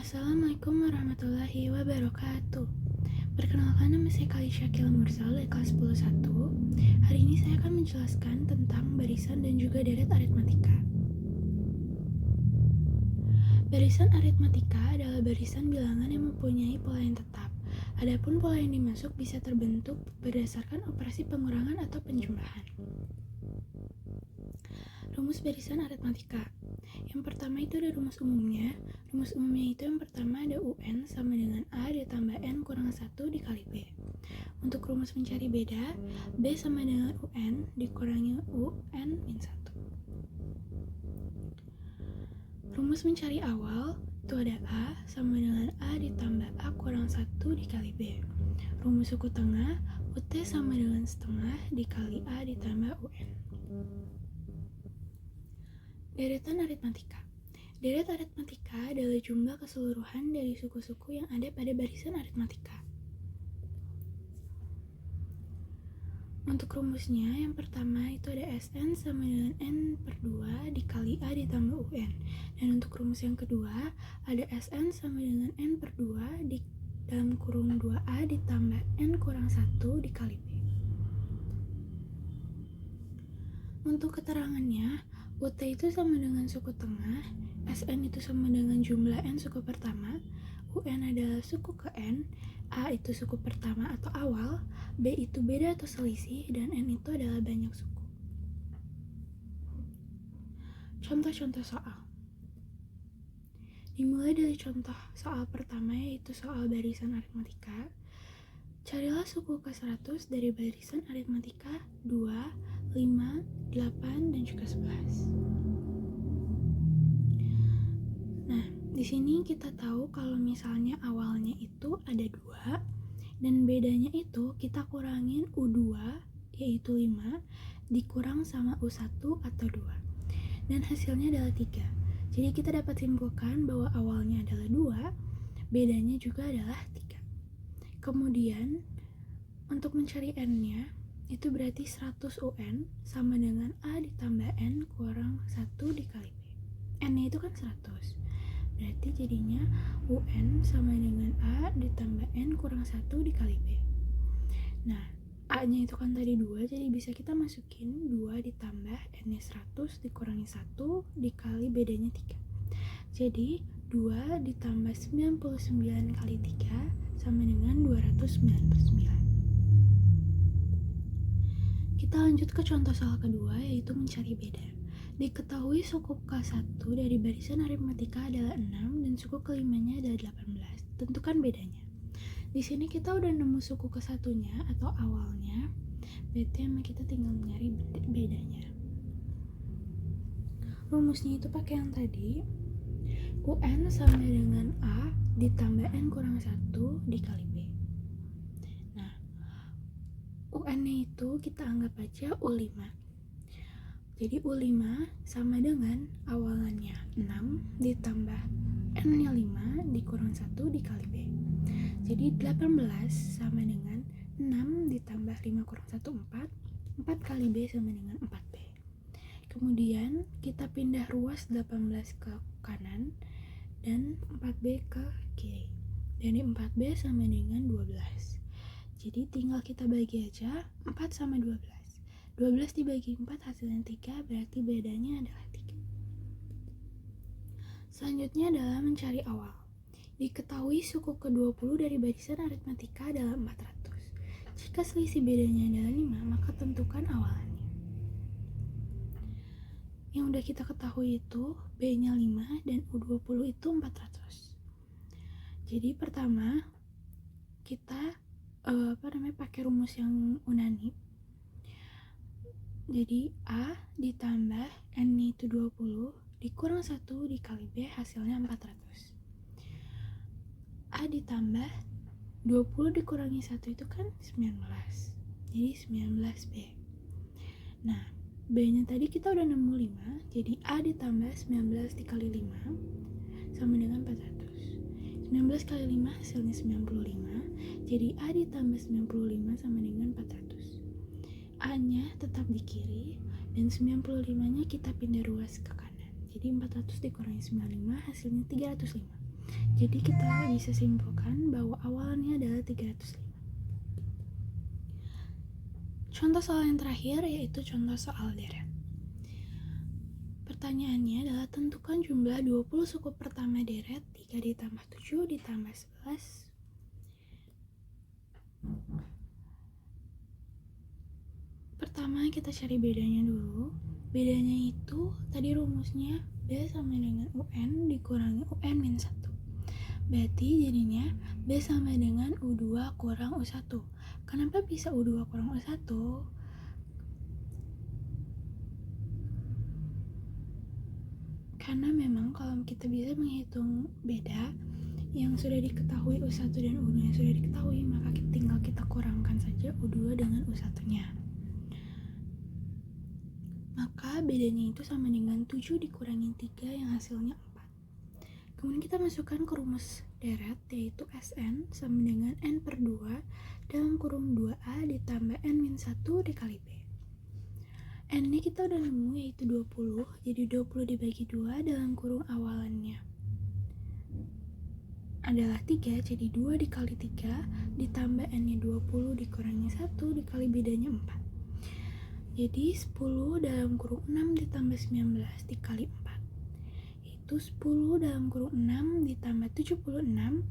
Assalamualaikum warahmatullahi wabarakatuh. Perkenalkan, nama saya Kali Syakil Mursal dari kelas 10-1. Hari ini saya akan menjelaskan tentang barisan dan juga deret aritmatika. Barisan aritmatika adalah barisan bilangan yang mempunyai pola yang tetap. Adapun pola yang dimasuk bisa terbentuk berdasarkan operasi pengurangan atau penjumlahan. Rumus barisan aritmatika. Yang pertama itu ada rumus umumnya. Rumus umumnya itu yang pertama ada UN sama dengan A ditambah N kurang 1 dikali B. Untuk rumus mencari beda, B sama dengan UN dikurangi UN min 1. Rumus mencari awal itu ada A sama dengan A ditambah A kurang 1 dikali B. Rumus suku tengah, UT sama dengan setengah dikali A ditambah UN. Deretan aritmatika. Deret aritmatika adalah jumlah keseluruhan dari suku-suku yang ada pada barisan aritmatika. Untuk rumusnya, yang pertama itu ada Sn sama dengan N per 2 dikali A ditambah UN. Dan untuk rumus yang kedua, ada Sn sama dengan N per 2 di dalam kurung 2A ditambah N kurang 1 dikali B. Untuk keterangannya, UT itu sama dengan suku tengah, Sn itu sama dengan jumlah N suku pertama, UN adalah suku ke N, A itu suku pertama atau awal, B itu beda atau selisih, dan N itu adalah banyak suku. Contoh-contoh soal. Dimulai dari contoh soal pertama, yaitu soal barisan aritmatika. Carilah suku ke-100 dari barisan aritmatika 2, 5, 8, dan juga 11. Nah, di sini kita tahu kalau misalnya awalnya itu ada 2, dan bedanya itu kita kurangin U2, yaitu 5, dikurang sama U1 atau 2. Dan hasilnya adalah 3. Jadi kita dapat simpulkan bahwa awalnya adalah 2, bedanya juga adalah 3. Kemudian, untuk mencari N-nya, itu berarti 100 UN sama dengan A ditambah N kurang 1 dikali B. N-nya itu kan 100. Berarti jadinya UN sama dengan A ditambah N kurang 1 dikali B. Nah, A-nya itu kan tadi 2, jadi bisa kita masukin 2 ditambah N-nya 100 dikurangi 1 dikali bedanya 3. Jadi, 2 ditambah 99 kali 3 sama dengan 299. Kita lanjut ke contoh soal kedua, yaitu mencari beda. Diketahui suku K1 dari barisan aritmatika adalah 6 dan suku kelimanya adalah 18. Tentukan bedanya. Di sini kita udah nemu suku ke-1-nya atau awalnya, berarti kita tinggal mencari bedanya. Rumusnya itu pakai yang tadi, UN sama dengan A ditambah N kurang 1 dikali B. Nah, UN-nya itu kita anggap aja U5. Jadi U5 sama dengan awalannya 6 ditambah N-nya 5 dikurang 1 dikali B. Jadi 18 sama dengan 6 ditambah 5 kurang 1, 4. 4 kali B sama dengan 4B. Kemudian kita pindah ruas 18 ke kanan dan 4B ke kiri. Dari 4B sama dengan 12. Jadi tinggal kita bagi aja 4 sama 12. 12 dibagi 4 hasilnya 3, berarti bedanya adalah 3. Selanjutnya adalah mencari awal. Diketahui suku ke-20 dari barisan aritmatika adalah 400. Jika selisih bedanya adalah 5, maka tentukan awalannya. Yang udah kita ketahui itu B-nya 5 dan U20 itu 400. Jadi pertama kita pakai rumus yang unanip. Jadi A ditambah N-nya itu 20 dikurang 1 dikali B hasilnya 400. A ditambah 20 dikurangi 1 itu kan 19. Jadi 19B. Nah, B-nya tadi kita udah nemu 5, jadi A ditambah 19 dikali 5 sama dengan 400. 19 kali 5 hasilnya 95, jadi A ditambah 95 sama dengan 400. A-nya tetap di kiri, dan 95-nya kita pindah ruas ke kanan. Jadi 400 dikurangi 95 hasilnya 305. Jadi kita bisa simpulkan bahwa awalnya adalah 305. Contoh soal yang terakhir yaitu contoh soal deret. Pertanyaannya adalah tentukan jumlah 20 suku pertama deret 3 ditambah 7 ditambah 11. Pertama kita cari bedanya dulu. Bedanya itu tadi rumusnya B sama dengan UN dikurangi UN min 1. Berarti jadinya B sama dengan U2 kurang U1. Kenapa bisa U2 kurang U1? Karena memang kalau kita bisa menghitung beda yang sudah diketahui U1 dan U2 yang sudah diketahui, maka tinggal kita kurangkan saja U2 dengan U1-nya. Maka bedanya itu sama dengan 7 dikurangi 3 yang hasilnya 4. Kemudian kita masukkan ke rumus deret yaitu Sn sama dengan N per 2 dalam kurung 2A ditambah N min 1 dikali B. N-nya kita udah nemu yaitu 20, jadi 20 dibagi 2 dalam kurung awalannya adalah 3, jadi 2 dikali 3 ditambah N-nya 20 dikurangi 1 dikali bedanya 4. Jadi 10 dalam kurung 6 ditambah 19 dikali 4 itu 10 dalam kurung 6 ditambah 76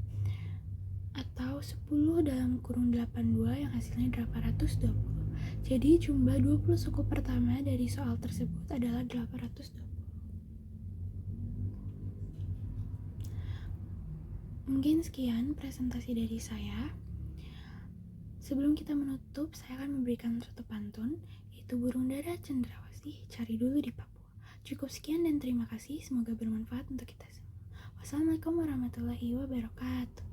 atau 10 dalam kurung 82 yang hasilnya 820. Jadi jumlah 20 suku pertama dari soal tersebut adalah 820. Mungkin sekian presentasi dari saya. Sebelum kita menutup, saya akan memberikan suatu pantun, yaitu burung dara cendrawasih cari dulu di Papua. Cukup sekian dan terima kasih, semoga bermanfaat untuk kita semua. Wassalamualaikum warahmatullahi wabarakatuh.